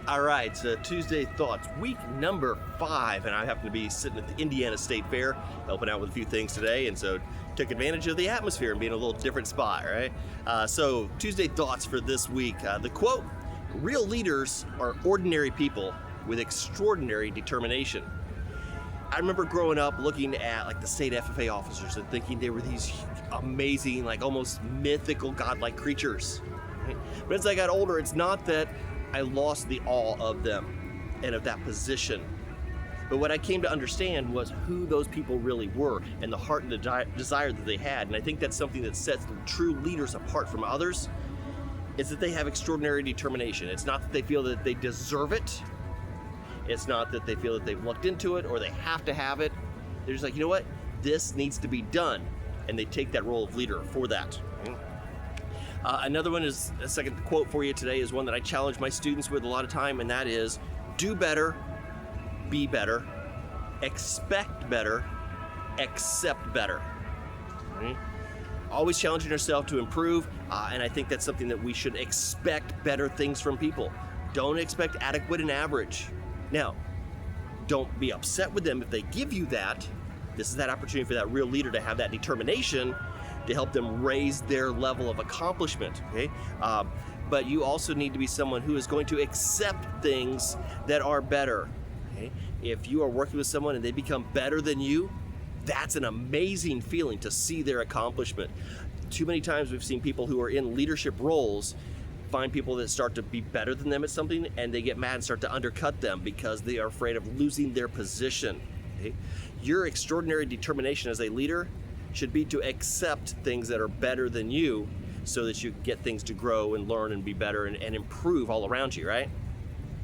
All right, so Tuesday Thoughts, week number 5, and I happen to be sitting at the Indiana State Fair, helping out with a few things today, and so took advantage of the atmosphere and being in a little different spot, right? So Tuesday Thoughts for this week, the quote, "Real leaders are ordinary people with extraordinary determination." I remember growing up looking at like the state FFA officers and thinking they were these amazing, like almost mythical, godlike creatures. Right? But as I got older, it's not that I lost the awe of them and of that position. But what I came to understand was who those people really were and the heart and the desire that they had. And I think that's something that sets the true leaders apart from others, is that they have extraordinary determination. It's not that they feel that they deserve it. It's not that they feel that they've looked into it or they have to have it. They're just like, you know what? This needs to be done. And they take that role of leader for that. Another one is, a second quote for you today is one that I challenge my students with a lot of time, and that is, do better, be better, expect better, accept better. Right? Always challenging yourself to improve, and I think that's something that we should expect better things from people. Don't expect adequate and average. Now, don't be upset with them if they give you that. This is that opportunity for that real leader to have that determination to help them raise their level of accomplishment, okay? But you also need to be someone who is going to accept things that are better, okay? If you are working with someone and they become better than you, that's an amazing feeling to see their accomplishment. Too many times we've seen people who are in leadership roles find people that start to be better than them at something, and they get mad and start to undercut them because they are afraid of losing their position, okay? Your extraordinary determination as a leader should be to accept things that are better than you so that you get things to grow and learn and be better and improve all around you, right?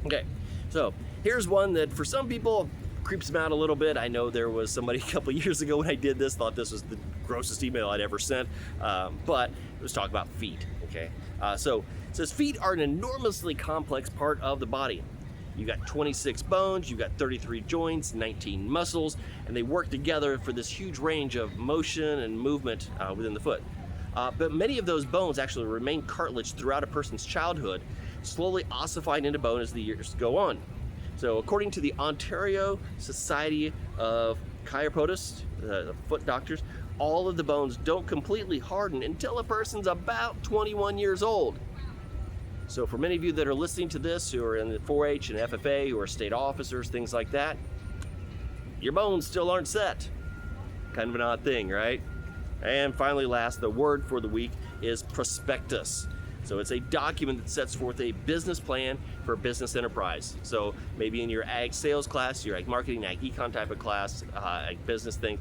Okay, so here's one that for some people creeps them out a little bit. I know there was somebody a couple years ago when I did this, thought this was the grossest email I'd ever sent, but it was talking about feet, okay? So it says, feet are an enormously complex part of the body. You've got 26 bones, you've got 33 joints, 19 muscles, and they work together for this huge range of motion and movement within the foot. But many of those bones actually remain cartilage throughout a person's childhood, slowly ossifying into bone as the years go on. So according to the Ontario Society of Chiropodists, the foot doctors, all of the bones don't completely harden until a person's about 21 years old. So for many of you that are listening to this who are in the 4-H and FFA, who are state officers, things like that, your bones still aren't set. Kind of an odd thing, right? And finally, last, the word for the week is prospectus. So it's a document that sets forth a business plan for a business enterprise. So maybe in your ag sales class, your ag marketing, ag econ type of class, ag business thing,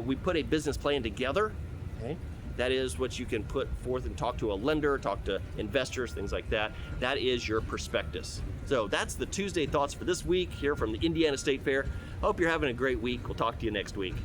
we put a business plan together, okay? That is what you can put forth and talk to a lender, talk to investors, things like that. That is your prospectus. So that's the Tuesday Thoughts for this week here from the Indiana State Fair. Hope you're having a great week. We'll talk to you next week.